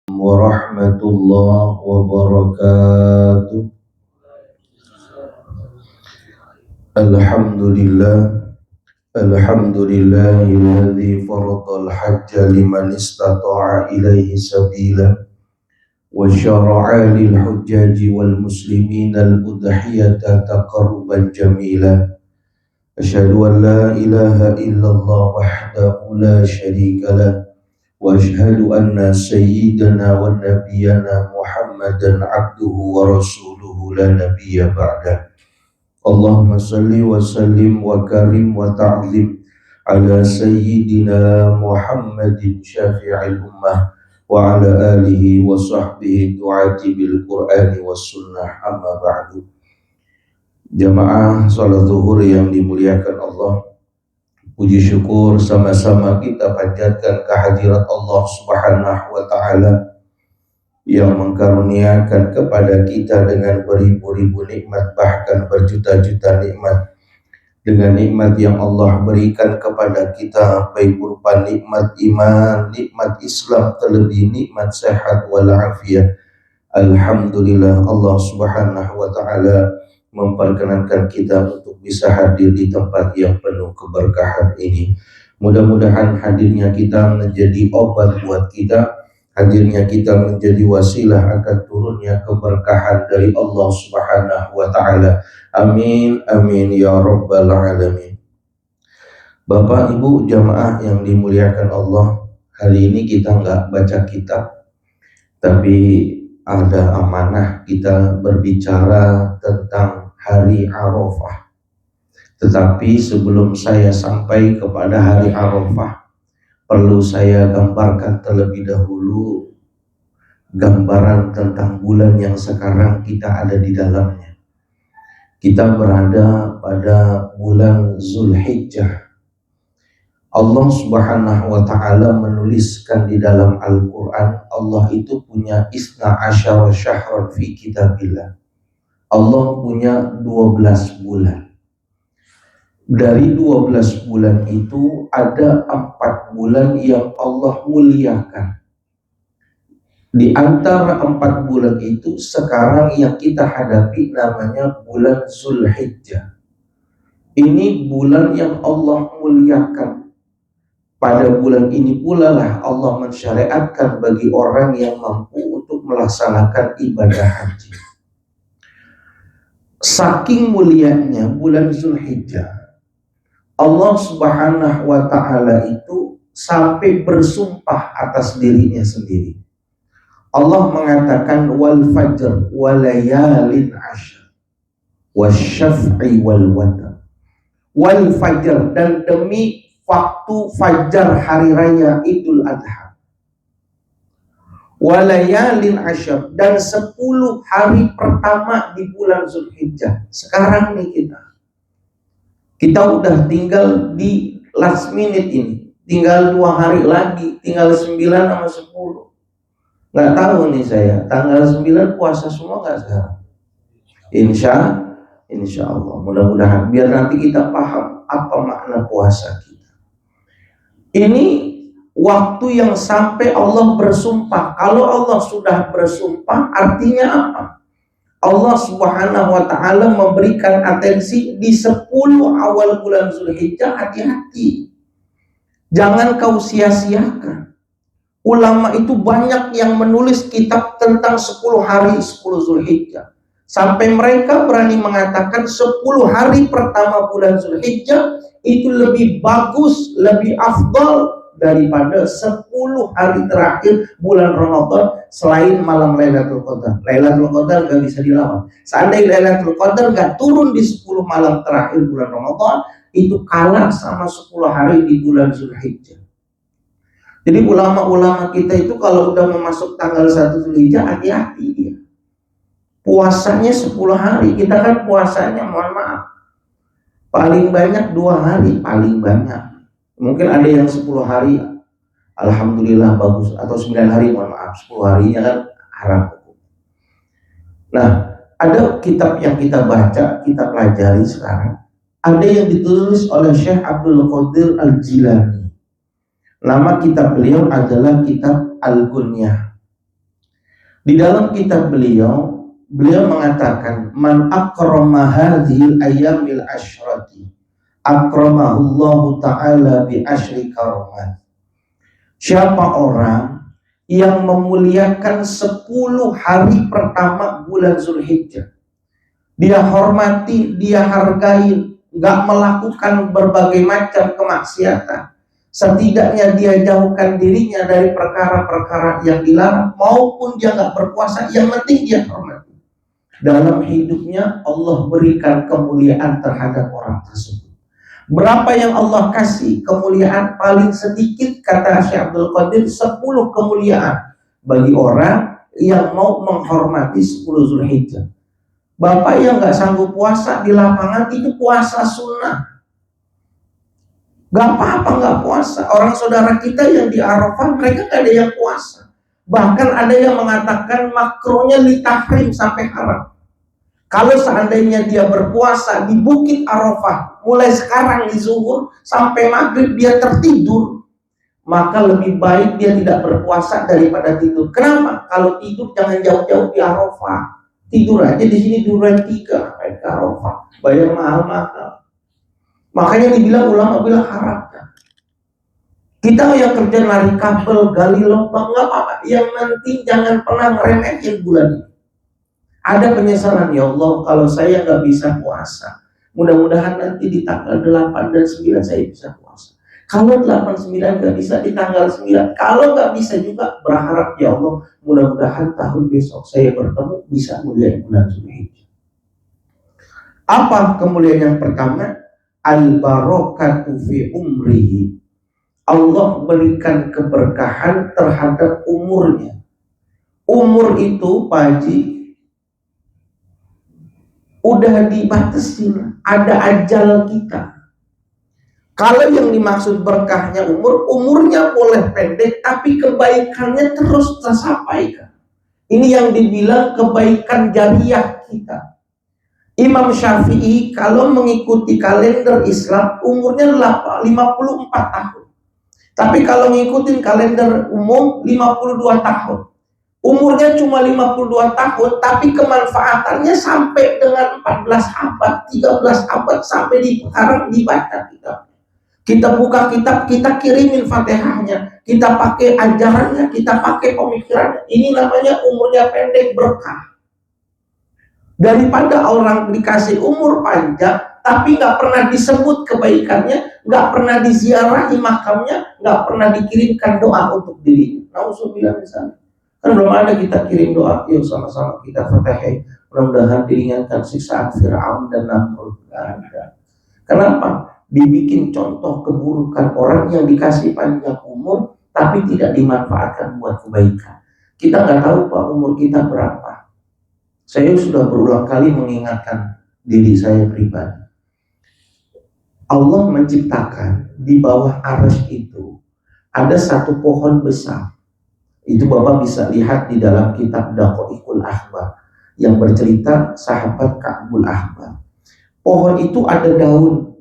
Warahmatullahi wabarakatuh. Alhamdulillah, alhamdulillahilladzi faradal hajja liman istata'a ilaihi sabila wa syara'a lil hujjaji wal muslimina al udhiyata taqarruban jamila. Asyhadu an la ilaha illallah wahdahu la syarika lah wa asyhadu anna sayyidana wa nabiyyana Muhammadan abduhu wa rasuluhu la nabiyya ba'da. Allahumma salli wa sallim wa karim wa ta'zim ala sayyidina Muhammadin syafi'il ummah wa ala alihi wa sahbihi du'ati bil qur'ani was sunnah, amma ba'du. Jamaah salat zuhur yang dimuliakan Allah, puji syukur sama-sama kita panjatkan kehadirat Allah Subhanahu wa ta'ala yang mengkaruniakan kepada kita dengan beribu-ribu nikmat, bahkan berjuta-juta nikmat. Dengan nikmat yang Allah berikan kepada kita, baik berupa nikmat iman, nikmat Islam, terlebih nikmat sehat walafiat. Alhamdulillah, Allah Subhanahu wa ta'ala memperkenankan kita untuk bisa hadir di tempat yang penuh keberkahan ini. Mudah-mudahan hadirnya kita menjadi obat buat kita, hadirnya kita menjadi wasilah akan turunnya keberkahan dari Allah Subhanahu wa ta'ala. Amin, amin ya rabbal alamin. Bapak Ibu jamaah yang dimuliakan Allah, hari ini kita nggak baca kitab, tapi ada amanah kita berbicara tentang hari Arafah. Tetapi sebelum saya sampai kepada hari Arafah, perlu saya gambarkan terlebih dahulu gambaran tentang bulan yang sekarang kita ada di dalamnya. Kita berada pada bulan Zulhijjah. Allah Subhanahu wa ta'ala menuliskan di dalam Al-Quran, Allah itu punya isna asyara syahran fi kitabillah. Allah punya 12 bulan. Dari 12 bulan itu ada 4 bulan yang Allah muliakan. Di antara 4 bulan itu sekarang yang kita hadapi namanya bulan Zulhijjah. Ini bulan yang Allah muliakan. Pada bulan ini pula lah Allah mensyariatkan bagi orang yang mampu untuk melaksanakan ibadah haji. Saking mulianya bulan Zulhijjah, Allah Subhanahu wa ta'ala itu sampai bersumpah atas dirinya sendiri. Allah mengatakan wal fajr walayalin ashr wasyaf'i wal watar. Wal fajr, dan demi waktu fajar hari raya Idul Adha. Walayalin ashr, dan 10 hari pertama di bulan Zulhijjah. Sekarang nih kita udah tinggal di last minute ini, tinggal 2 hari lagi, tinggal 9 sama 10. Nggak tahu nih saya, tanggal 9 puasa semua nggak sekarang? Insya Allah, mudah-mudahan biar nanti kita paham apa makna puasa kita. Ini waktu yang sampai Allah bersumpah. Kalau Allah sudah bersumpah, artinya apa? Allah Subhanahu wa ta'ala memberikan atensi di 10 awal bulan Zulhijjah. Hati-hati, jangan kau sia-siakan. Ulama itu banyak yang menulis kitab tentang 10 hari 10 Zulhijjah, sampai mereka berani mengatakan 10 hari pertama bulan Zulhijjah itu lebih bagus, lebih afdal daripada 10 hari terakhir bulan Ramadan selain malam Lailatul Qadar. Lailatul Qadar gak bisa dilawan. Seandainya Lailatul Qadar gak turun di 10 malam terakhir bulan Ramadan, itu kalah sama 10 hari di bulan Zulhijjah. Jadi ulama-ulama kita itu kalau udah memasuk tanggal 1 Zulhijjah, hati-hati dia. Puasanya 10 hari, kita kan puasanya mohon maaf paling banyak 2 hari, paling banyak. Mungkin ada yang 10 hari, alhamdulillah bagus, atau 9 hari, mohon maaf, 10 harinya kan haram. Nah, ada kitab yang kita baca, kita pelajari sekarang. Ada yang ditulis oleh Syekh Abdul Qadir Al-Jilani. Nama kitab beliau adalah kitab Al-Gunyah. Di dalam kitab beliau mengatakan, man akrama hadhil ayyamil asyrati akramahullahu ta'ala bi asyri karamat. Siapa orang yang memuliakan 10 hari pertama bulan Zulhijjah, dia hormati, dia hargai, gak melakukan berbagai macam kemaksiatan, setidaknya dia jauhkan dirinya dari perkara-perkara yang dilarang, maupun dia gak berpuasa, yang penting dia hormati. Dalam hidupnya Allah berikan kemuliaan terhadap orang tersebut. Berapa yang Allah kasih kemuliaan? Paling sedikit, kata Syekh Abdul Qadir, 10 kemuliaan bagi orang yang mau menghormati 10 Zulhijjah. Bapak yang gak sanggup puasa di lapangan, itu puasa sunnah, gak apa-apa gak puasa. Orang saudara kita yang di Arafah, mereka gak ada yang puasa. Bahkan ada yang mengatakan makruhnya litahrim sampai haram. Kalau seandainya dia berpuasa di Bukit Arafah, mulai sekarang di zuhur sampai maghrib dia tertidur, maka lebih baik dia tidak berpuasa daripada tidur. Kenapa? Kalau tidur jangan jauh-jauh di Arafah. Tidur aja di sini duren 3 naik ke Arafah, bayar mahal-mahal. Makanya dibilang, ulama bilang haram. Kita yang kerja narik kabel, gali lubang, nggak apa-apa. Yang penting jangan pernah ngeremehin bulan ini. Ada penyesalan, ya Allah kalau saya nggak bisa puasa, mudah-mudahan nanti di tanggal 8 dan 9 saya bisa puasa. Kalau 8, 9 nggak bisa, di tanggal 9. Kalau nggak bisa juga berharap, ya Allah mudah-mudahan tahun besok saya bertemu bisa mulia bulan Zulhijjah. Apa kemuliaan yang pertama? Al-barakatu fi umrihi. Allah berikan keberkahan terhadap umurnya. Umur itu, Pak Haji, udah dibatasin, ada ajal kita. Kalau yang dimaksud berkahnya umurnya boleh pendek, tapi kebaikannya terus tersampaikan. Ini yang dibilang kebaikan jariah kita. Imam Syafi'i kalau mengikuti kalender Islam umurnya 54 tahun. Tapi kalau ngikutin kalender umum 52 tahun. Umurnya cuma 52 tahun, tapi kemanfaatannya sampai dengan 14 abad, 13 abad, sampai sekarang dibaca kitab. Kita buka kitab, kita kirimin Fatihahnya, kita pakai ajarannya, kita pakai pemikirannya. Ini namanya umurnya pendek berkah. Daripada orang dikasih umur panjang tapi nggak pernah disebut kebaikannya, nggak pernah diziarahi makamnya, nggak pernah dikirimkan doa untuk diri. Nauzubillah misalnya. Kan belum ada kita kirim doa, yuk sama-sama kita Fatihah, mudah-mudahan diringankan siksaan Fir'aun dan Namrud. Nggak ada. Kenapa? Dibikin contoh keburukan orang yang dikasih panjang umur tapi tidak dimanfaatkan buat kebaikan. Kita nggak tahu Pak umur kita berapa. Saya sudah berulang kali mengingatkan diri saya pribadi. Allah menciptakan di bawah arsy itu ada satu pohon besar. Itu Bapak bisa lihat di dalam kitab Daqaiqul Ahbar yang bercerita sahabat Ka'bul Ahbar. Pohon itu ada daun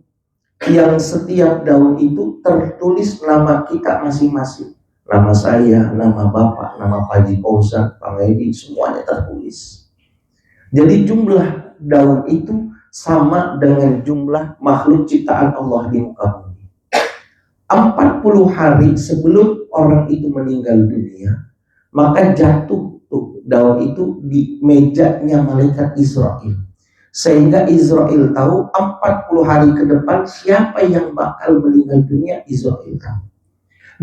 yang setiap daun itu tertulis nama kita masing-masing. Nama saya, nama Bapak, nama Pak Haji Fauzan, Pak Edi, semuanya tertulis. Jadi jumlah daun itu sama dengan jumlah makhluk ciptaan Allah di muka bumi. 40 hari sebelum orang itu meninggal dunia, maka jatuh tuh daun itu di mejanya malaikat Israel. Sehingga Israel tahu 40 hari ke depan siapa yang bakal meninggal dunia, Israel tahu.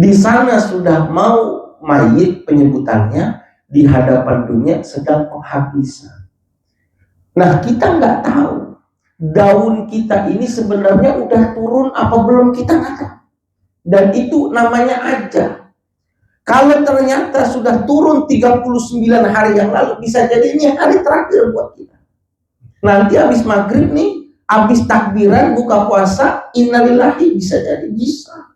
Di sana sudah mau mayit penyebutannya, di hadapan dunia sedang penghabisan. Nah kita nggak tahu daun kita ini sebenarnya udah turun apa belum, kita nggak tahu. Dan itu namanya ajal. Kalau ternyata sudah turun 39 hari yang lalu, bisa jadi ini hari terakhir buat kita. Nanti habis maghrib nih, habis takbiran buka puasa, innalillahi, bisa jadi, bisa.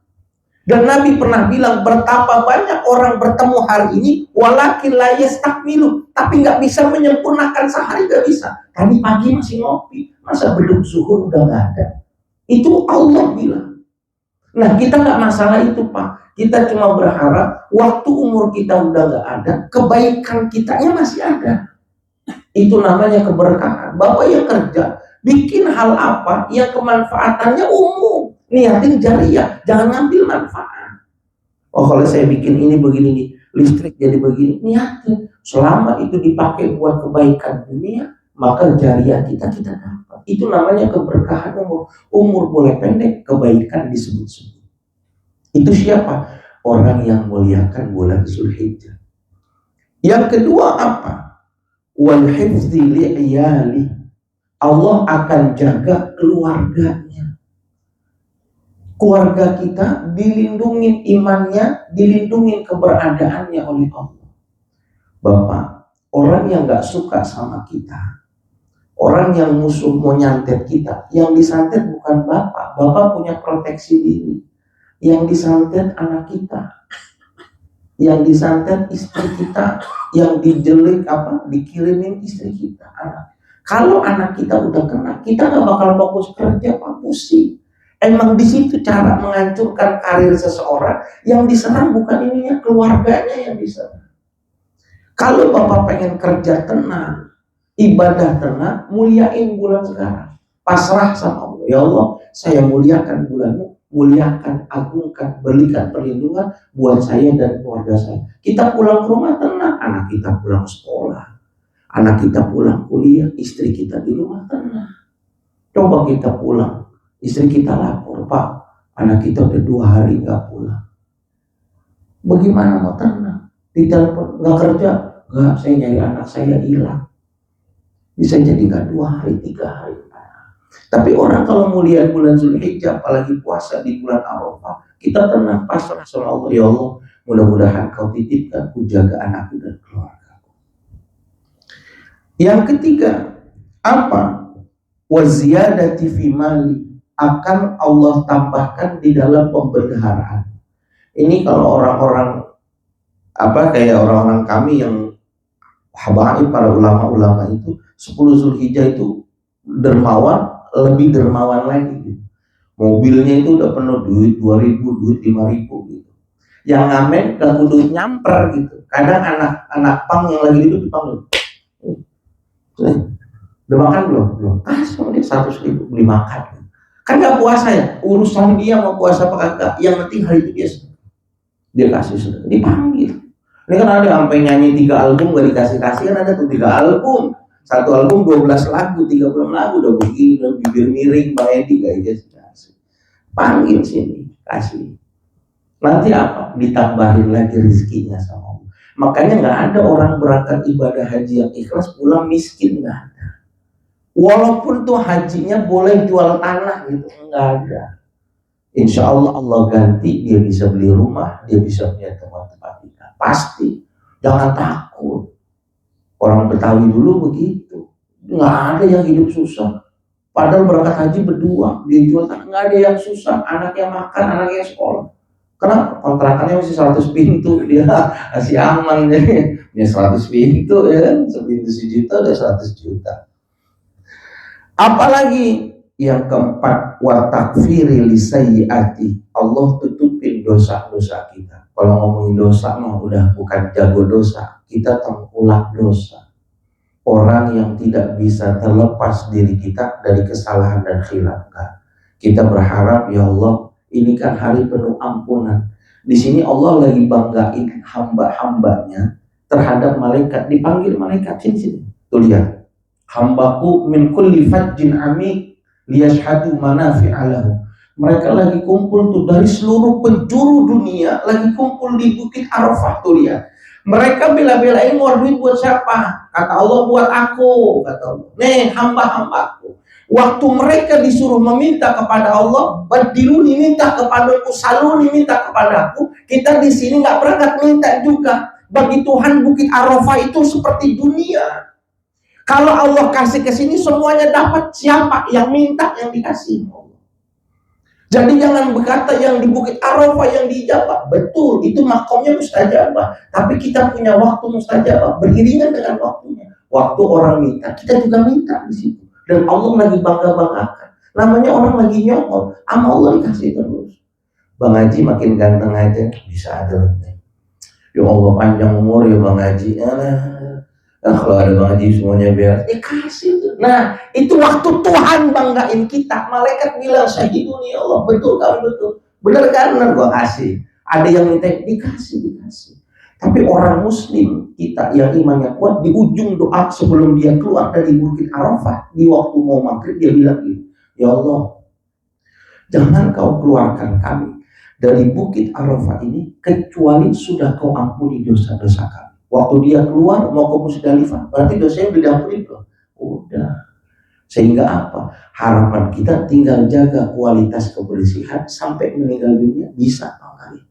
Dan Nabi pernah bilang betapa banyak orang bertemu hari ini walakin la yastakmilu, tapi nggak bisa menyempurnakan sehari, nggak bisa. Tadi pagi masih ngopi, masa beduk zuhur udah nggak ada. Itu Allah bilang. Nah kita nggak masalah itu Pak. Kita cuma berharap waktu umur kita udah nggak ada, kebaikan kitanya masih ada. Itu namanya keberkahan. Bapak yang kerja, bikin hal apa yang kemanfaatannya umum. Niatin jariah, jangan ngambil manfaat. Oh, kalau saya bikin ini begini nih, listrik jadi begini, niatin. Selama itu dipakai buat kebaikan dunia, maka jariah kita dapat. Itu namanya keberkahan umur. Umur boleh pendek, kebaikan disebut-sebut. Itu siapa? Orang yang muliakan bulan Zulhijjah. Yang kedua apa? Wal hifzi li'iyali. Allah akan jaga keluarganya. Keluarga kita dilindungi imannya, dilindungi keberadaannya oleh Allah. Bapak, orang yang gak suka sama kita, orang yang musuh mau nyantet kita, yang disantet bukan bapak. Bapak punya proteksi diri. Yang disantet anak kita, yang disantet istri kita, yang dijelik dikirimin istri kita, anak. Kalau anak kita udah kena, kita gak bakal fokus kerja, Pak, pusing. Emang di situ cara menghancurkan karir seseorang. Yang diserang bukan ininya, keluarganya yang diserang. Kalau Bapak pengen kerja tenang, ibadah tenang, muliain bulan sekarang. Pasrah sama Allah. Ya Allah, saya muliakan bulanmu. Muliakan, agungkan, berikan perlindungan buat saya dan keluarga saya. Kita pulang ke rumah tenang, anak kita pulang sekolah, anak kita pulang kuliah, istri kita di rumah tenang. Coba kita pulang, istri kita lapor, Pak, anak kita udah 2 hari gak pulang. Bagaimana mau tenang? Ditelepon, gak kerja, gak, saya nyari anak saya hilang. Bisa jadi gak 2 hari, 3 hari. Tapi orang kalau mulia bulan Zulhijjah, apalagi puasa di bulan Arafah, kita tenang, pasrah sama Allah. Ya Allah, mudah-mudahan kau titipkan, ku jaga anakku dan keluargaku. Yang ketiga, apa? Waziyadati fi mali, akan Allah tambahkan di dalam pemeliharaan. Ini kalau orang-orang kayak orang-orang kami yang habaib, para ulama-ulama itu 10 Zulhijjah itu dermawan, lebih dermawan lagi. Mobilnya itu udah penuh duit 2.000, duit 5.000 gitu. Yang ngamen gak kudu nyamper gitu. Kadang anak pang yang lagi hidup dipanggil, udah makan belum? Kasih dia 100.000 beli makan. Kan gak puasa ya, urusan dia mau puasa apa kagak, yang penting hari itu dia kasih sudah, dipanggil. Ini kan ada sampai nyanyi 3 album gak dikasih-kasih, kan ada tuh 3 album. 1 album 12 lagu, 30 lagu, udah begini, udah bibir miring, Bang Edi gak kasih. Panggil sini, kasih. Nanti apa? Ditambahin lagi rezekinya sama Allah. Makanya gak ada orang berangkat ibadah haji yang ikhlas pulang miskin, gak ada. Walaupun tuh hajinya boleh jual tanah gitu, gak ada. Insya Allah Allah ganti, dia bisa beli rumah, dia bisa punya tempat-tempat tinggal. Pasti, jangan takut. Orang Betawi dulu begitu, nggak ada yang hidup susah. Padahal berangkat haji berdua, dia jual tanah, nggak ada yang susah. Anaknya makan, anaknya sekolah. Kenapa? Kontrakannya masih 100 pintu, dia masih aman. Dia 100 pintu ya kan, sepintu 1 juta, udah 100 juta. Apalagi yang keempat, wa takfiri lisayyiati, Allah tutupin dosa-dosa kita. Kalau ngomongin dosa mah udah bukan jago dosa, kita tengkulak dosa. Orang yang tidak bisa terlepas diri kita dari kesalahan dan khilaf. Kita berharap, ya Allah, ini kan hari penuh ampunan. Di sini Allah lagi banggain hamba-hambanya terhadap malaikat. Dipanggil malaikat sini. Tuh lihat, hambaku min kulli fajjin amik liyashhadu manafi'alahu. Mereka lagi kumpul tuh dari seluruh penjuru dunia, lagi kumpul di Bukit Arafah tuh lihat. Mereka bela-belain mau duit buat siapa? Kata Allah, buat aku, kata Allah. Nih hamba-hambaku. Waktu mereka disuruh meminta kepada Allah, berdiluni minta kepadaku, saluni minta kepadaku. Kita di sini nggak berangkat minta juga. Bagi Tuhan Bukit Arafah itu seperti dunia. Kalau Allah kasih ke sini semuanya dapat, siapa yang minta yang dikasih? Jadi jangan berkata yang di Bukit Arafah yang diijabah. Betul, itu makomnya mustajabah. Tapi kita punya waktu mustajabah beriringan dengan waktunya. Waktu orang minta, kita juga minta di situ. Dan Allah lagi bangga-banggakan. Namanya orang lagi nyokol, sama Allah dikasih terus. Bang Haji makin ganteng aja, bisa ada. Ya Allah panjang umur ya Bang Haji. Kalau ada Bang Haji semuanya beres, dikasih tuh. Nah, itu waktu Tuhan banggain kita. Malaikat bilang, Syahidun ya Allah, betul kamu betul. Bener kan? Bener gua kasih. Ada yang minta dikasih. Tapi orang Muslim kita yang imannya kuat, di ujung doa sebelum dia keluar dari Bukit Arafah, di waktu mau maghrib dia bilang gini, ya Allah, jangan kau keluarkan kami dari Bukit Arafah ini kecuali sudah kau ampuni dosa-dosa kami. Waktu dia keluar mau ke Musdalifah, berarti dosanya udah diampuni belum? Udah. Sehingga apa? Harapan kita tinggal jaga kualitas kebersihan sampai meninggal dunia bisa kali.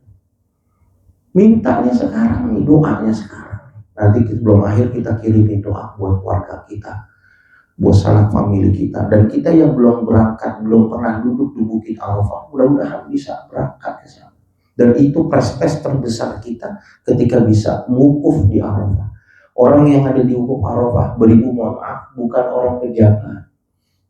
Mintanya sekarang nih, doanya sekarang. Nanti sebelum akhir kita kirimin doa buat keluarga kita, buat sanak famili kita, dan kita yang belum berangkat, belum pernah duduk di Bukit Arafah, mudah-mudahan bisa berangkat ke sana. Dan itu prestasi terbesar kita ketika bisa wukuf di Arafah. Orang yang ada di wukuf Arafah, beribu mohon maaf, bukan orang pejabat,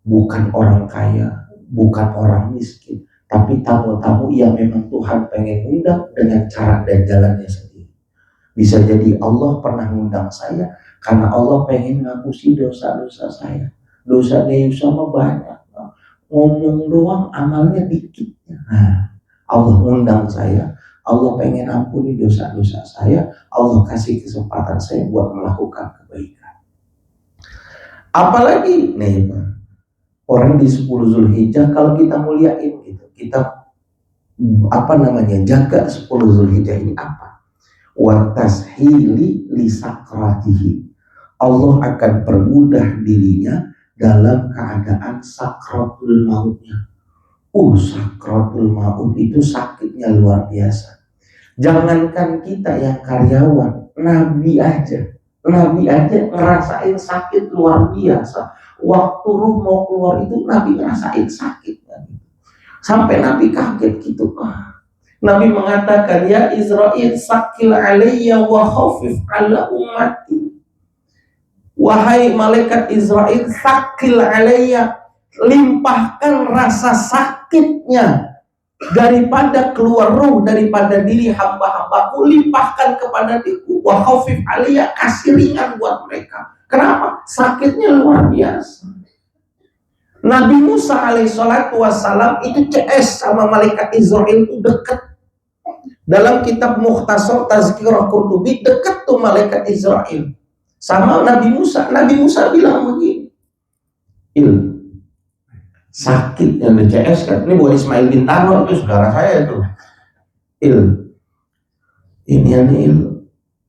bukan orang kaya, bukan orang miskin, tapi tamu-tamu yang memang Tuhan pengen undang dengan cara dan jalannya sendiri. Bisa jadi Allah pernah undang saya karena Allah pengen ngapusi dosa-dosa saya. Dosanya Yusama banyak, ngomong doang amalnya dikit. Nah, Allah undang saya, Allah pengen ampuni dosa-dosa saya, Allah kasih kesempatan saya buat melakukan kebaikan. Apalagi nih Pak, orang di 10 Zulhijjah kalau kita muliain gitu, kita jaga 10 Zulhijjah ini apa? Wa tashili li sakratihi. Allah akan permudah dirinya dalam keadaan sakratul mautnya. Sakratul maut itu sakitnya luar biasa. Jangankan kita yang karyawan, Nabi aja ngerasain sakit luar biasa. Waktu ruh mau keluar itu Nabi ngerasain sakit. Sampai Nabi kaget gitu. Nabi mengatakan, ya Israel sakil alayya wa khafif ala ummati. Wahai malaikat Israel, sakil alayya, limpahkan rasa sakitnya daripada keluar ruh daripada diri hamba-hambaku, limpahkan kepada diriku. Wa khafif alayya, kasih ringan buat mereka. Kenapa? Sakitnya luar biasa. Nabi Musa alaihissalatu wassalam itu CS sama malaikat Israel itu dekat. Dalam kitab Mukhtasar Tazkirah Qurtubi, dekat tuh malaikat Israel sama Nabi Musa. Nabi Musa bilang begini, sakit yang di CS kan, ini buat Ismail bin Tarwa, itu saudara saya itu. Ini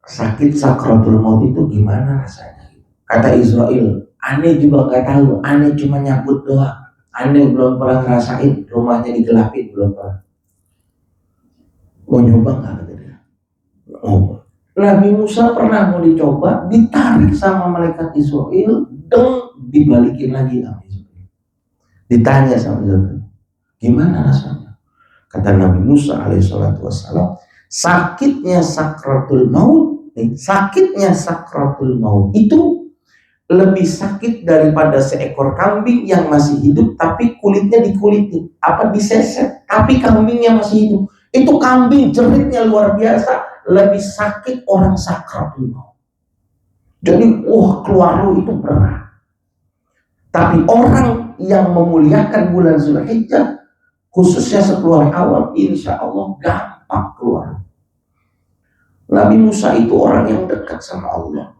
sakit sakratul maut itu gimana rasanya? Kata Israel, aneh juga nggak tahu, aneh cuma nyabut doang, aneh belum pernah ngerasain rumahnya digelapin, belum pernah. Mau nyoba nggak? Nabi Musa pernah mau dicoba, ditarik sama malaikat Israel, dibalikin lagi sama Israel. Ditanya sama Israel, gimana rasanya? Kata Nabi Musa alaihissalatu wassalam, sakitnya sakratul maut itu lebih sakit daripada seekor kambing yang masih hidup tapi kulitnya dikulitin, diseset, tapi kambingnya masih hidup. Itu kambing jeritnya luar biasa, lebih sakit orang sakratul maut. Jadi keluar ruh itu berat. Tapi orang yang memuliakan bulan Zulhijjah, khususnya 10 hari awal, insya Allah gampang keluar. Nabi Musa itu orang yang dekat sama Allah.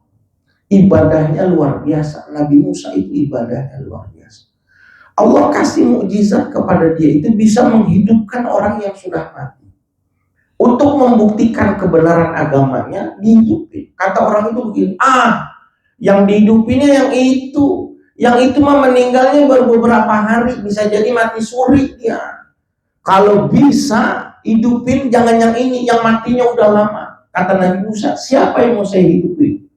Ibadahnya luar biasa. Nabi Musa itu ibadahnya luar biasa. Allah kasih mukjizat kepada dia, itu bisa menghidupkan orang yang sudah mati. Untuk membuktikan kebenaran agamanya, dihidupin. Kata orang itu begini, yang dihidupinnya yang itu mah meninggalnya baru beberapa hari, bisa jadi mati suri dia. Kalau bisa hidupin, jangan yang ini, yang matinya udah lama. Kata Nabi Musa, siapa yang mau saya hidupin?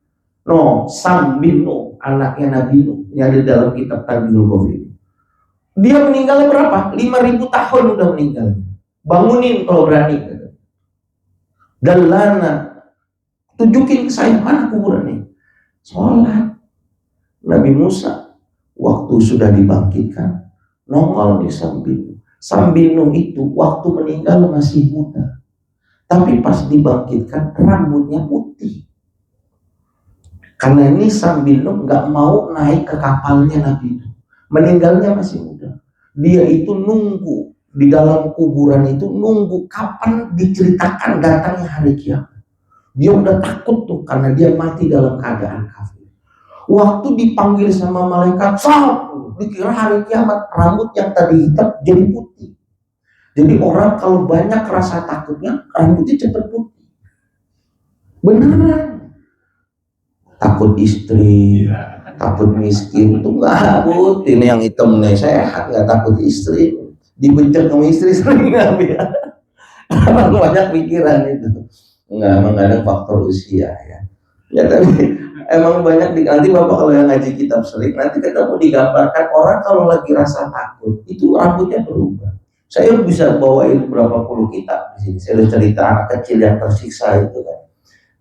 Sam bin Nuh, anaknya Nabi Nuh, yang ada dalam kitab Tanjul Ghafir. Dia meninggalnya berapa? 5.000 tahun udah meninggal. Bangunin kalau berani. Dan tunjukin ke saya mana kuburannya. Sholat. Nabi Musa waktu sudah dibangkitkan, nongol di samping. Sambil Nuh itu waktu meninggal masih muda, tapi pas dibangkitkan rambutnya putih. Karena ini Sambil Nuh nggak mau naik ke kapalnya Nabi Nuh. Meninggalnya masih muda. Dia itu nunggu di dalam kuburan itu, nunggu kapan diceritakan datangnya hari kiamat. Dia udah takut tuh karena dia mati dalam keadaan kafir. Waktu dipanggil sama malaikat, dikira hari kiamat, rambut yang tadi hitam jadi putih. Jadi orang kalau banyak rasa takutnya, rambutnya cepat putih. Beneran. Takut istri, takut miskin, itu enggak, Bu. Ini yang hitam nih, sehat, nggak takut istri. Dibencar sama istri sering nggak ya? Karena banyak pikiran itu. Enggak, emang ada faktor usia ya. Ya tapi emang banyak nanti Bapak kalau yang ngaji kitab sering, nanti ketemu digambarkan orang kalau lagi rasa takut, itu rambutnya berubah. Saya bisa bawain berapa puluh kitab di sini. Saya udah cerita anak kecil yang tersiksa itu kan.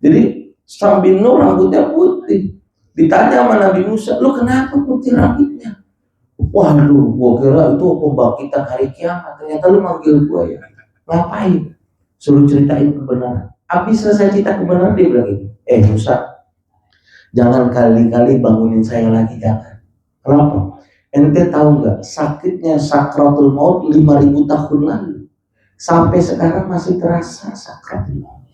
Jadi Sambil Nuh rambutnya putih. Ditanya sama Nabi Musa, lu kenapa putih rambutnya? Waduh, gua kira itu pembangkitan hari kiamat. Ternyata lu manggil gua ya. Ngapain? Suruh ceritain kebenaran. Habis selesai cerita kebenaran dia bilang gitu. Musa, jangan kali-kali bangunin saya lagi, jangan. Kenapa? Ente tahu nggak sakitnya sakratul maut 5.000 tahun lalu. Sampai sekarang masih terasa sakratul maut.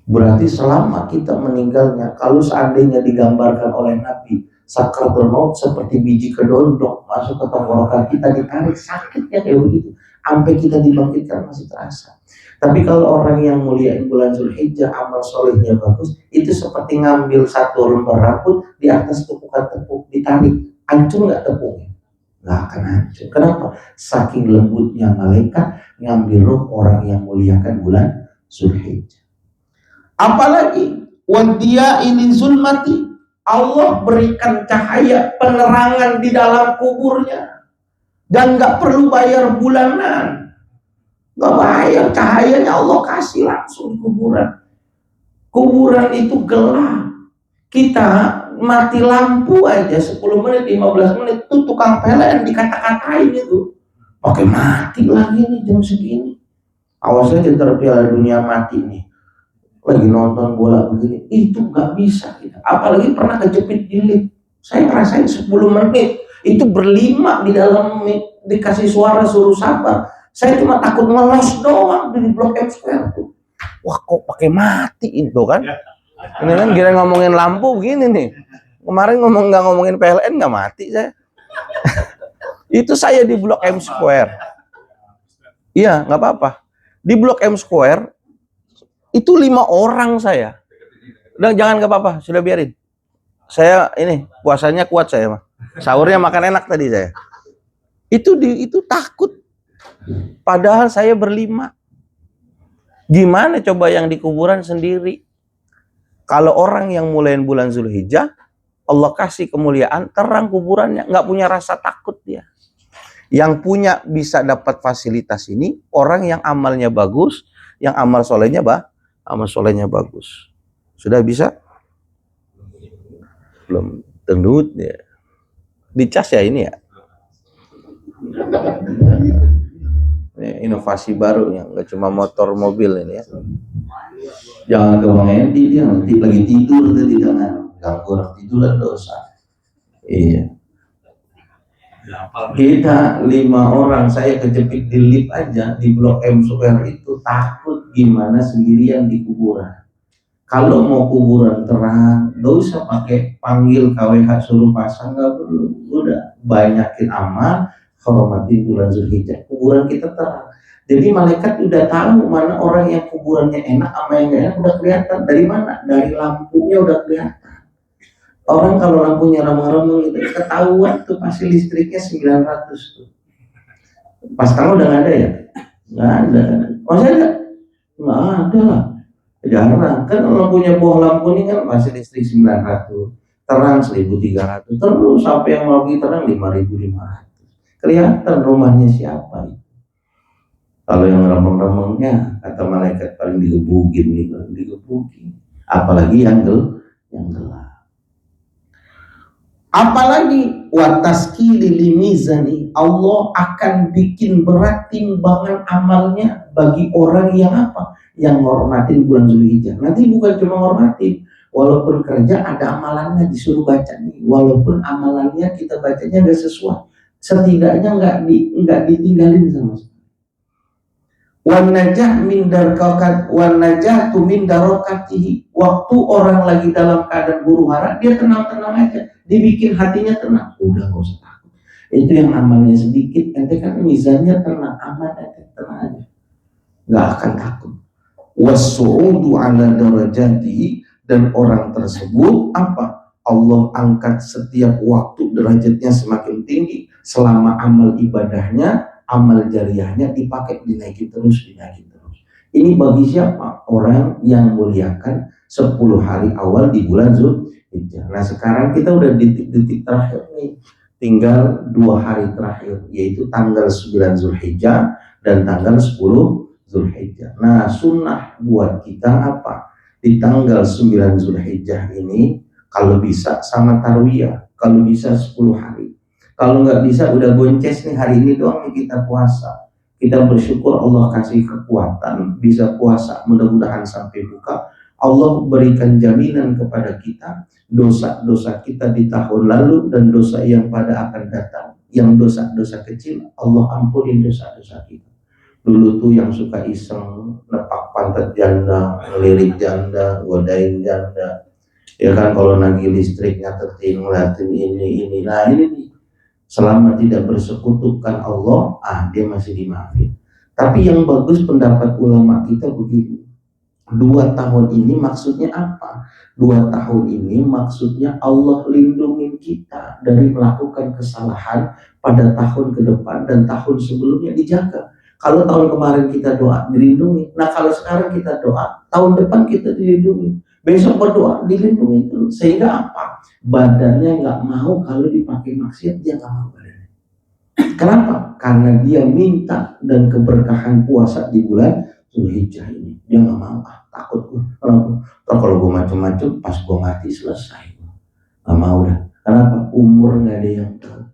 Berarti selama kita meninggalnya, kalau seandainya digambarkan oleh Nabi, sakratul maut seperti biji kedondong masuk ke tenggorokan kita, ditarik sakitnya kayak begitu. Sampai kita dibangkitkan masih terasa. Tapi kalau orang yang muliain bulan Zulhijjah, amal solehnya bagus, itu seperti ngambil satu lembar rambut di atas tumpukan tepung, ditarik, hancur nggak tepungnya? Nggak akan hancur. Kenapa? Saking lembutnya malaikat ngambil roh orang yang muliakan bulan Zulhijjah. Apalagi wadia ini zulmati, Allah berikan cahaya penerangan di dalam kuburnya dan nggak perlu bayar bulanan, nggak bayar, cahayanya Allah kasih langsung di kuburan. Kuburan itu gelap, kita mati lampu aja 10 menit 15 menit tuh tukang PLN dikata-katain itu, oke mati lagi nih jam segini, awas aja Piala Dunia mati nih, lagi nonton bola begini, itu nggak bisa kita. Apalagi pernah kejepit di lift, saya ngerasain 10 menit itu berlima di dalam, dikasih suara suruh sabar, saya cuma takut ngelos doang di Blok M Square tuh. Wah kok pakai mati itu kan? Ini kan kira ngomongin lampu begini nih, kemarin nggak ngomongin PLN nggak mati saya. Itu saya di Blok M Square, iya nggak apa-apa, di Blok M Square itu 5 orang saya. Udah jangan nggak apa-apa, sudah biarin. Saya ini puasanya kuat saya mah. Sahurnya makan enak tadi saya. Itu takut. Padahal saya berlima. Gimana coba yang di kuburan sendiri? Kalau orang yang mulain bulan Zulhijjah, Allah kasih kemuliaan, terang kuburannya, nggak punya rasa takut dia. Yang punya bisa dapat fasilitas ini orang yang amalnya bagus, yang amal solehnya bagus. Sudah bisa? Belum tendut ya. Dicas ya ini ya. Ini inovasi baru ya, nggak cuma motor mobil ini ya. Jangan ke Bang Edi, dia nanti lagi tidur tadi, jangan ganggu orang tiduran, dosa. Iya. Kita 5 orang, saya kejepit di lift aja di Blok M Square itu, takut gimana sendirian di kuburan. Kalau mau kuburan terang, gak usah pakai panggil KWH suruh pasang, nggak perlu. Udah banyakin amal, hormati bulan Zulhijjah, kuburan kita terang. Jadi malaikat udah tahu mana orang yang kuburannya enak sama yang gak enak, udah kelihatan. Dari mana? Dari lampunya udah kelihatan. Orang kalau lampunya remang-remang itu ketahuan tuh, pasti listriknya 900 tuh. Pas kamu udah nggak ada ya? Nggak ada. Masa ada? Nggak ada lah. Jarang. Kan lampunya bawah lampu ini kan masih listrik 900, terang 1.300, terus sampai yang mau terang 5.500. Kelihatan rumahnya siapa itu. Kalau yang remang-remangnya kata malaikat paling digebukin nih, digebukin. Apalagi yang gelap. Apalagi wataskili limizani, Allah akan bikin berat timbangan amalnya bagi orang yang apa? Yang menghormatin bulan Zulhijjah. Nanti bukan cuma menghormatin, walaupun kerja ada amalannya disuruh baca nih, walaupun amalannya kita bacanya nggak sesuai, setidaknya nggak ditinggalin sama sekali. Wan najah min darkakat wan najah tu min darokatihi. Waktu orang lagi dalam keadaan huru hara, dia tenang-tenang aja, dibikin hatinya tenang, udah gak usah takut. Itu yang amalnya sedikit, ente kan mizannya tenang, aman, ente tenang aja, nggak akan takut. Wasu'udu ala darajati, dan orang tersebut apa? Allah angkat setiap waktu derajatnya semakin tinggi selama amal ibadahnya, amal jariahnya dipakai, dinaikin terus. Ini bagi siapa? Orang yang muliakan 10 hari awal di bulan Zulhijjah. Nah sekarang kita udah detik-detik terakhir nih, tinggal 2 hari terakhir, yaitu tanggal 9 Zulhijjah dan tanggal 10 Zulhijjah. Nah sunnah buat kita apa? Di tanggal 9 Zulhijjah ini, kalau bisa sama tarwiyah, kalau bisa 10 hari. Kalau nggak bisa udah gonces nih, hari ini doang nih kita puasa. Kita bersyukur Allah kasih kekuatan bisa puasa, mudah-mudahan sampai buka. Allah berikan jaminan kepada kita, dosa-dosa kita di tahun lalu dan dosa yang pada akan datang, yang dosa-dosa kecil Allah ampunin dosa-dosa kita. Dulu tuh yang suka iseng nepak pantat janda, ngelirik janda, godain janda, ya kan, kalau nagih listriknya terting, ngeliatin ini. Nah ini nih, selama tidak bersekutukan Allah, dia masih dimaafin. Tapi yang bagus pendapat ulama kita begini, 2 tahun ini maksudnya apa? 2 tahun ini maksudnya Allah lindungi kita dari melakukan kesalahan pada tahun ke depan dan tahun sebelumnya dijaga. Kalau tahun kemarin kita doa dilindungi, nah kalau sekarang kita doa, tahun depan kita dilindungi, besok berdoa dilindungi terus. Sehingga apa? Badannya nggak mau kalau dipakai maksiat, dia nggak mau badannya. Kenapa? Karena dia minta dan keberkahan puasa di bulan Zulhijjah ini, dia nggak mau. Takut gue, kalau gue macam-macam pas gue mati selesai, nggak mau dah. Kenapa? Umur nggak ada yang tahu.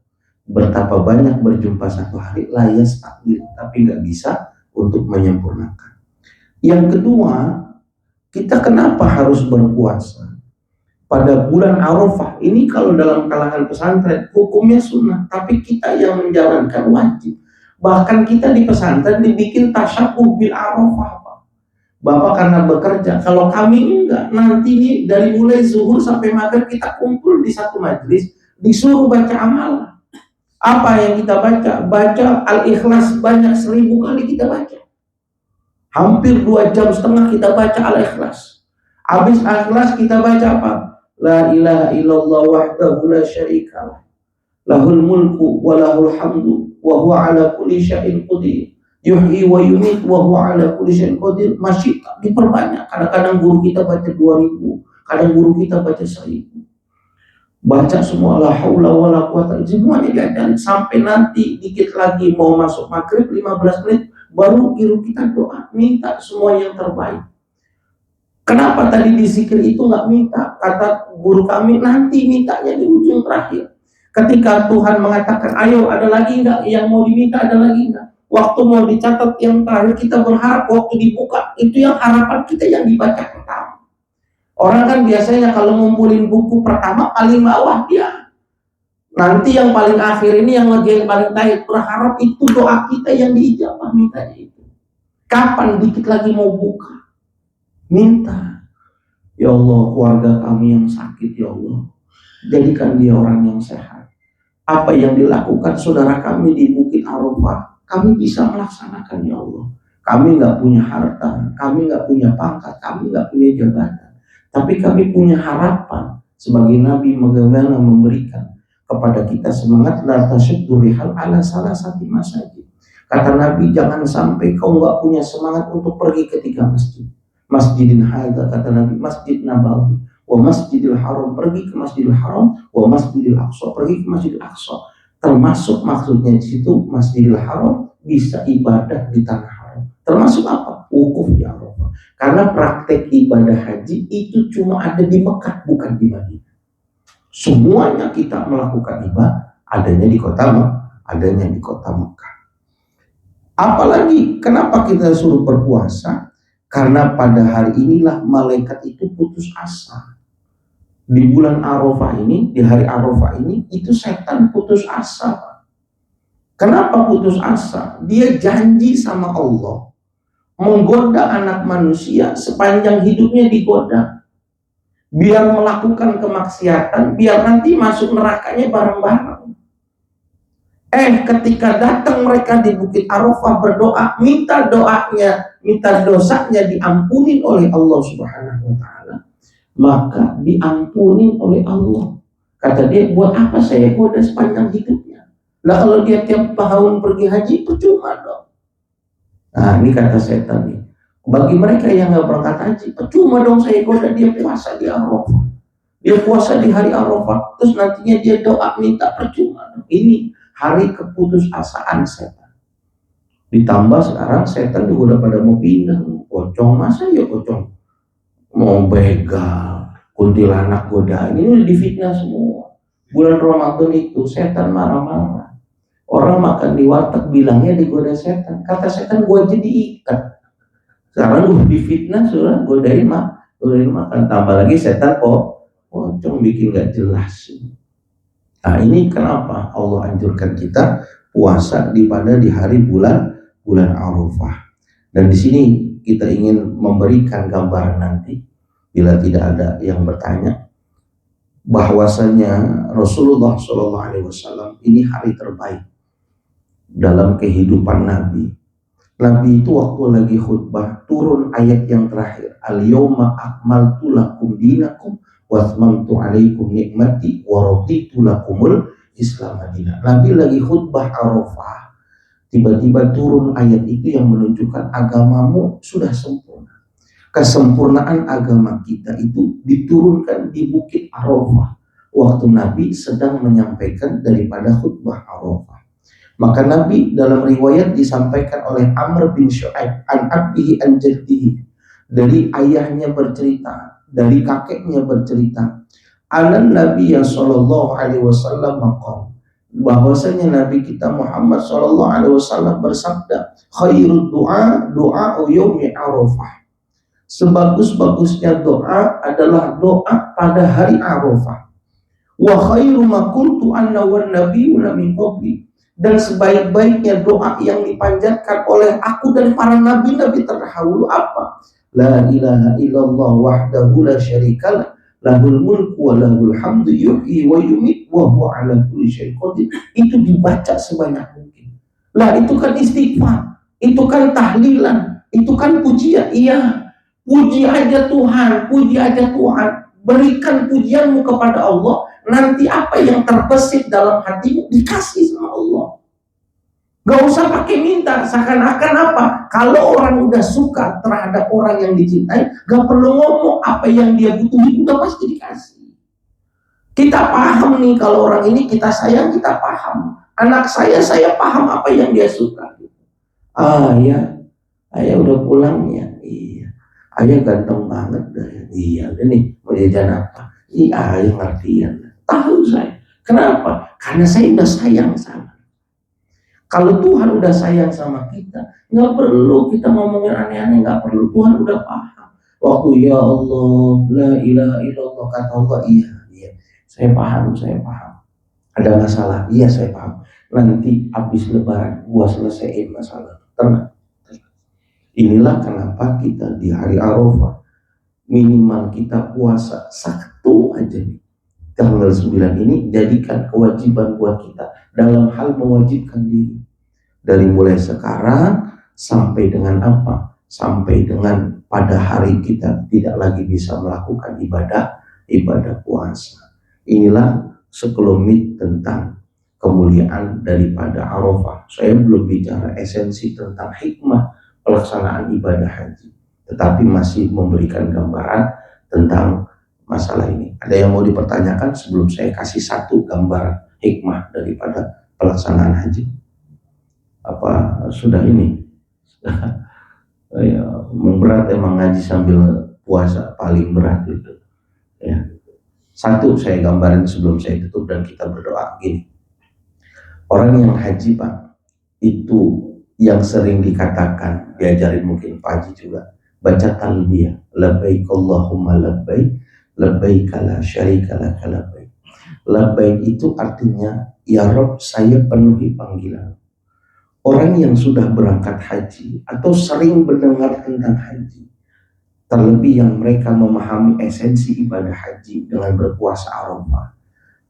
Betapa banyak berjumpa 1 hari layas takdir, tapi nggak bisa untuk menyempurnakan. Yang kedua, kita kenapa harus berpuasa pada bulan Arafah ini? Kalau dalam kalangan pesantren hukumnya sunnah, tapi kita yang menjalankan wajib. Bahkan kita di pesantren dibikin tasyabuh bil Arafah. Bapak karena bekerja, kalau kami enggak, nanti nih dari mulai zuhur sampai maghrib kita kumpul di satu majelis, disuruh baca amal. Apa yang kita baca? Baca Al-Ikhlas banyak 1000 kali kita baca. Hampir 2,5 jam kita baca Al-Ikhlas. Habis Al-Ikhlas kita baca apa? La ilaha illallah wahdahu la syarikalah, lahul mulku wa lahul hamdu wa huwa ala kulli syai'in qadir, yuhyi wa yumit wa huwa ala kulli syai'in qadir. Masih diperbanyak. Kadang-kadang guru kita baca 2000, kadang guru kita baca 1000. Baca semua la haula wala quwata, semuanya diajarin sampai nanti dikit lagi mau masuk maghrib 15 menit baru guru kita doa minta semua yang terbaik. Kenapa tadi di zikir itu nggak minta? Kata guru kami, nanti mintanya di ujung terakhir. Ketika Tuhan mengatakan, ayo ada lagi nggak yang mau diminta, ada lagi nggak? Waktu mau dicatat yang terakhir kita berharap, waktu dibuka itu yang harapan kita yang dibaca pertama. Orang kan biasanya kalau ngumpulin buku pertama paling bawah dia. Nanti yang paling akhir ini yang ngerjain paling terakhir, berharap itu doa kita yang diijabah mintanya itu. Kapan dikit lagi mau buka? Minta, ya Allah, keluarga kami yang sakit, ya Allah, jadikan dia orang yang sehat. Apa yang dilakukan saudara kami di Bukit Arafah, kami bisa melaksanakan, ya Allah. Kami nggak punya harta, kami nggak punya pangkat, kami nggak punya jabatan, tapi kami punya harapan sebagai Nabi bagaimana memberikan kepada kita semangat. La tasyuddu rihal ala salasati masajid. Kata Nabi, jangan sampai kau nggak punya semangat untuk pergi ke 3 masjid. Masjidil Hadza, kata Nabi, Masjid Nabawi, wa Masjidil Haram, pergi ke Masjidil Haram, wa Masjidil Aqsa, pergi ke Masjidil Aqsa. Termasuk maksudnya di situ Masjidil Haram bisa ibadah di tanah haram. Termasuk apa? Wukuf di Arafah. Karena praktek ibadah haji itu cuma ada di Mekah, bukan di Madinah. Semuanya kita melakukan ibadah adanya di kota Mekah. Apalagi kenapa kita suruh berpuasa? Karena pada hari inilah malaikat itu putus asa. Di bulan Arafah ini, di hari Arafah ini, itu setan putus asa. Kenapa putus asa? Dia janji sama Allah menggoda anak manusia sepanjang hidupnya digoda. Biar melakukan kemaksiatan, biar nanti masuk nerakanya bareng-bareng. Ketika datang mereka di Bukit Arafah berdoa, minta doanya, minta dosanya diampuni oleh Allah Subhanahu wa Ta'ala, maka diampuni oleh Allah. Kata dia, buat apa saya goda sepanjang hidupnya? Lah kalau dia tiap tahun pergi haji, percuma dong. Nah ini kata setan nih, bagi mereka yang gak berangkat haji, percuma dong saya goda dia puasa di Arafah. Dia puasa di hari Arafah, terus nantinya dia doa minta, percuma dong. Ini hari keputusasaan setan. Ditambah sekarang setan juga udah pada mau pindah. Pocong, masa ya pocong mau begal, kuntilanak godain, ini udah difitnah semua. Bulan Ramadan itu setan marah-marah. Orang makan di warteg bilangnya digoda setan. Kata setan, gua jadi ikat. Sekarang gua difitnah sudah godain makan. Tambah lagi setan pocong bikin gak jelas. Nah ini kenapa Allah anjurkan kita puasa di hari bulan Arafah. Dan di sini kita ingin memberikan gambaran nanti, bila tidak ada yang bertanya, bahwasanya Rasulullah SAW ini hari terbaik dalam kehidupan Nabi. Nabi itu waktu lagi khutbah turun ayat yang terakhir, al-yawma akmaltu lakum dinakum wa atmamtu alaikum nikmati wa raditu lakumul Islam madinah. Nabi lagi khutbah Arafah, tiba-tiba turun ayat itu yang menunjukkan agamamu sudah sempurna. Kesempurnaan agama kita itu diturunkan di Bukit Arafah waktu Nabi sedang menyampaikan daripada khutbah Arafah. Maka Nabi dalam riwayat disampaikan oleh Amr bin Shu'aib an abihi an jaddihi, dari ayahnya bercerita, dari kakeknya bercerita, anan Nabi sallallahu alaihi wasallam maqam, bahwasanya Nabi kita Muhammad sallallahu alaihi wasallam bersabda, khairud du'a du'a yaumi Arafah. Sebagus-bagusnya doa adalah doa pada hari Arafah. Wa khairu ma kuntu anna wan nabiyuna min qabli, dan sebaik-baiknya doa yang dipanjatkan oleh aku dan para nabi-nabi terdahulu apa? La ilaha illallah wahdahu la syarikalah, lahul mulku wa lahul hamdu yuhyi wa yumiit wa huwa ala kulli syai'in qadir. Itu dibaca sebanyak mungkin. Lah itu kan istighfar, itu kan tahlilan, itu kan pujian. Iya, puji aja Tuhan, berikan pujianmu kepada Allah. Nanti apa yang terbesit dalam hatimu dikasih sama Allah. Gak usah pakai minta, seakan-akan apa? Kalau orang udah suka terhadap orang yang dicintai, gak perlu ngomong apa yang dia butuhin, udah pasti dikasih. Kita paham nih, kalau orang ini kita sayang, kita paham. Anak saya paham apa yang dia suka. Ayah udah pulang ya? Iya. Ayah ganteng banget dah. Iya, udah nih, mau jajan apa? Iya, ayah ngertian. Tahu saya. Kenapa? Karena saya udah sayang sama. Kalau Tuhan udah sayang sama kita, nggak perlu kita ngomongin aneh-aneh, nggak perlu. Tuhan udah paham. Waktu ya Allah, la ilaha illallah, kata Allah, iya, saya paham. Ada masalah, iya saya paham. Nanti habis lebaran, gua selesaiin masalah. Tenang. Inilah kenapa kita di hari Arafah minimal kita puasa satu aja nih. Tanggal 9 ini jadikan kewajiban buat kita dalam hal mewajibkan diri. Dari mulai sekarang sampai dengan apa? Sampai dengan pada hari kita tidak lagi bisa melakukan ibadah puasa. Inilah sekelumit tentang kemuliaan daripada Arafah. Saya belum bicara esensi tentang hikmah pelaksanaan ibadah haji, tetapi masih memberikan gambaran tentang masalah ini. Ada yang mau dipertanyakan sebelum saya kasih satu gambar hikmah daripada pelaksanaan haji? Apa sudah ini? Berat emang ngaji sambil puasa, paling berat itu. Ya. Satu saya gambarin sebelum saya tutup dan kita berdoa gini. Orang yang haji Pak, itu yang sering dikatakan, diajarin mungkin Pak Haji juga, baca talbiyah, labbaik Allahumma labbaik, labbaik la syarika laka labbaik. Labbaik itu artinya, ya Rob, saya penuhi panggilan. Orang yang sudah berangkat haji atau sering mendengar tentang haji, terlebih yang mereka memahami esensi ibadah haji dengan berpuasa Arafah,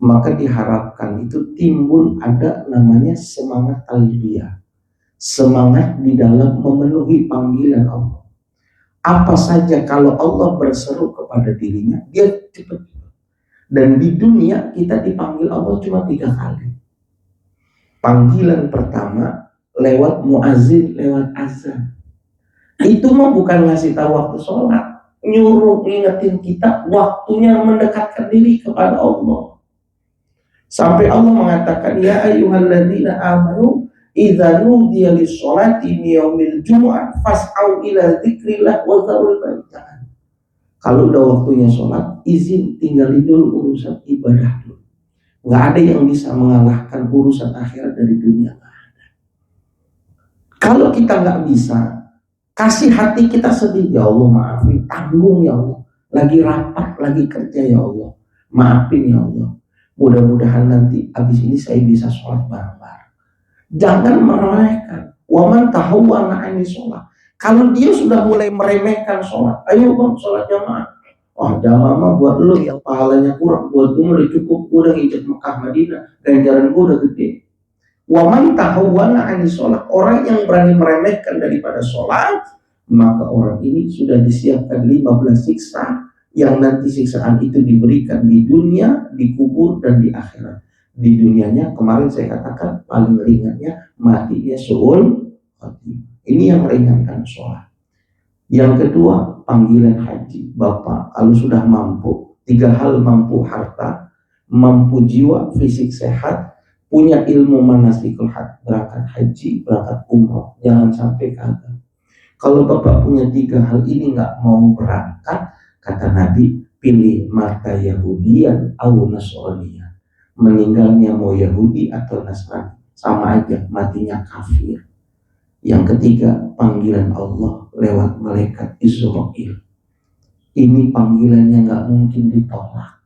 maka diharapkan itu timbul ada namanya semangat talbiyah, semangat di dalam memenuhi panggilan Allah. Apa saja kalau Allah berseru kepada dirinya, dia cepat. Dan di dunia kita dipanggil Allah cuma 3 kali. Panggilan pertama lewat muazin, lewat azan. Itu mah bukan ngasih tahu waktu sholat, nyuruh ngingetin kita waktunya mendekatkan diri kepada Allah. Sampai Allah mengatakan, ya ayyuhalladzina amanu idza nudiya lis-sholati min yaumil jumu'ah fas'au ila dzikrillah wa dzarul bai'ah. Kalau udah waktunya sholat, izin tinggalin dulu urusan ibadah dulu. Nggak ada yang bisa mengalahkan urusan akhirat dari dunia. Kalau kita nggak bisa, kasih hati kita sedih, ya Allah maafin, tanggung ya Allah, lagi rapat, lagi kerja ya Allah, maafin ya Allah. Mudah-mudahan nanti habis ini saya bisa sholat bareng-bareng. Jangan meremehkan. Waman tahawwana ani sholat. Kalau dia sudah mulai meremehkan sholat, ayo bang sholat jamaah. Wah jamaah mah buat lu yang pahalanya kurang, buat gue udah cukup, gue udah ngijat Mekah Madinah, ganjaran gue udah gede. Waman tahawwana ani sholat. Orang yang berani meremehkan daripada sholat, maka orang ini sudah disiapkan 15 siksa, yang nanti siksaan itu diberikan di dunia, di kubur, dan di akhirat. Di dunianya kemarin saya katakan paling ringannya matinya su'ul khotimah. Ini yang meringankan sholat. Yang kedua, panggilan haji. Bapak kalau sudah mampu, 3 hal: mampu harta, mampu jiwa, fisik sehat, punya ilmu manasikul hajj, berangkat haji, berangkat umroh, jangan sampai kagak. Kalau Bapak punya 3 hal ini nggak mau berangkat, kata Nabi, pilih mata Yahudian atau Nasranian. Meninggalnya mau Yahudi atau Nasrani, sama aja, matinya kafir. Yang ketiga, panggilan Allah lewat malaikat Israel. Ini panggilannya nggak mungkin ditolak.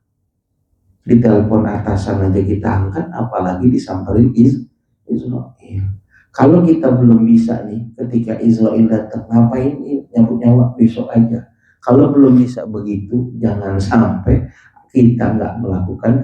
Di telepon atasan aja kita angkat, apalagi disamperin Israel. Kalau kita belum bisa nih, ketika Israel datang, ngapain nyambut nyawa, besok aja. Kalau belum bisa begitu, jangan sampai kita nggak melakukan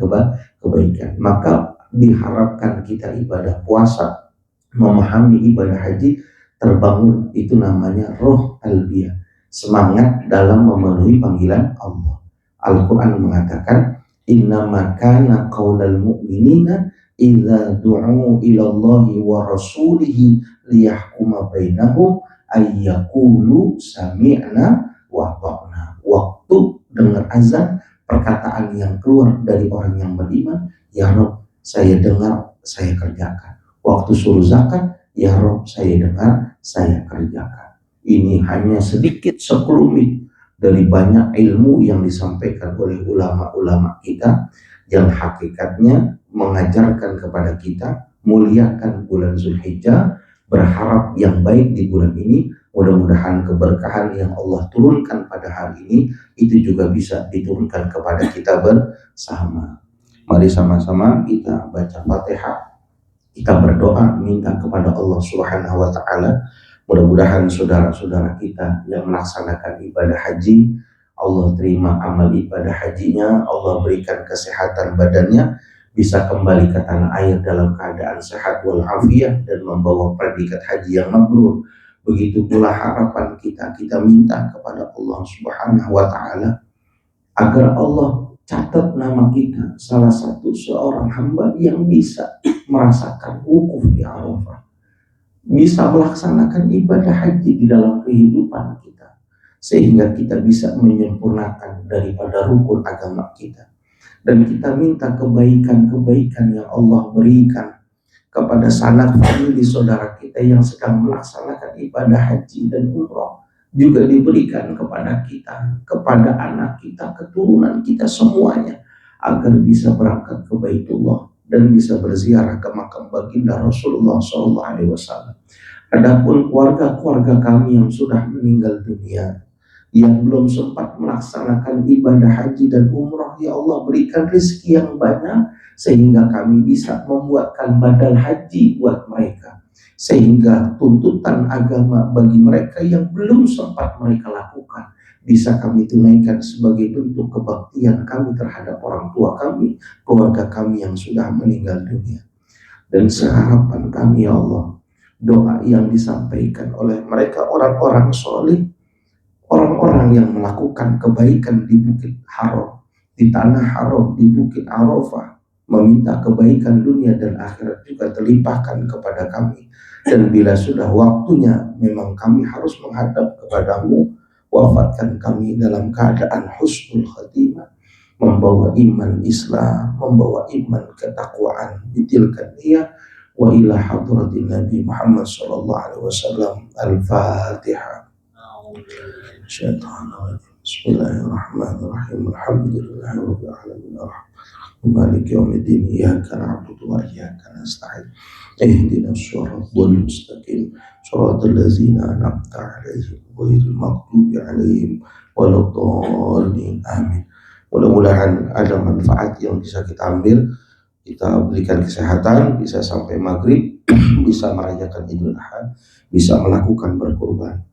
kebaikan. Maka diharapkan kita ibadah puasa, memahami ibadah haji, terbangun itu namanya roh talbiyah, semangat dalam memenuhi panggilan Allah. Al-Quran mengatakan, innama kana qaulal mu'minina idza du'u ilallahi wa rasulihi liyahkuma bainahum ayyaqulu sami'na wa ata'na. Waktu dengar azan, perkataan yang keluar dari orang yang beriman, ya Rob, saya dengar, saya kerjakan. Waktu suruh zakat, ya Rob, saya dengar, saya kerjakan. Ini hanya sedikit sekelumit dari banyak ilmu yang disampaikan oleh ulama-ulama kita, yang hakikatnya mengajarkan kepada kita muliakan bulan Zulhijjah, berharap yang baik di bulan ini. Mudah-mudahan keberkahan yang Allah turunkan pada hari ini itu juga bisa diturunkan kepada kita bersama. Mari sama-sama kita baca Fatihah, kita berdoa minta kepada Allah Subhanahu wa taala. Mudah-mudahan saudara-saudara kita yang melaksanakan ibadah haji, Allah terima amal ibadah hajinya, Allah berikan kesehatan badannya, bisa kembali ke tanah air dalam keadaan sehat walafiat dan membawa predikat haji yang mabrur. Begitu pula harapan kita minta kepada Allah Subhanahu wa taala agar Allah catat nama kita salah satu seorang hamba yang bisa merasakan wukuf di Arafah, bisa melaksanakan ibadah haji di dalam kehidupan kita, sehingga kita bisa menyempurnakan daripada rukun agama kita. Dan kita minta kebaikan-kebaikan yang Allah berikan kepada sanak famili saudara kita yang sedang melaksanakan ibadah haji dan umroh, juga diberikan kepada kita, kepada anak kita, keturunan kita semuanya. agar bisa berangkat ke Baitullah dan bisa berziarah ke makam baginda Rasulullah SAW. Adapun keluarga-keluarga kami yang sudah meninggal dunia, yang belum sempat melaksanakan ibadah haji dan umroh, ya Allah berikan rezeki yang banyak sehingga kami bisa membuatkan badal haji buat mereka, sehingga tuntutan agama bagi mereka yang belum sempat mereka lakukan bisa kami tunaikan sebagai bentuk kebaktian kami terhadap orang tua kami, keluarga kami yang sudah meninggal dunia. Dan seharapan kami, ya Allah, doa yang disampaikan oleh mereka orang-orang soleh, orang-orang yang melakukan kebaikan di Bukit Haram, di Tanah Haram, di Bukit Arafah, meminta kebaikan dunia dan akhirat juga terlimpahkan kepada kami. Dan bila sudah waktunya memang kami harus menghadap kepadamu, wafatkan kami dalam keadaan husnul khatimah, membawa iman Islam, membawa iman ketakwaan, bitilkan niat wa ila hadratin Nabi Muhammad sallallahu alaihi wasallam. Al-Fatihah. Bismillahirrahmanirrahim. Alhamdulillahirabbil alamin. Maliki yaumiddin. Iyyaka na'budu wa iyyaka nasta'in. Ihdinas shiratal mustaqim. Shiratal ladzina an'amta 'alaihim ghairil maghdubi 'alaihim waladdallin. Amin. Mudah-mudahan ada manfaat yang bisa kita ambil, kita berikan kesehatan, bisa sampai maghrib, bisa merayakan Idul Adha, bisa melakukan berkurban.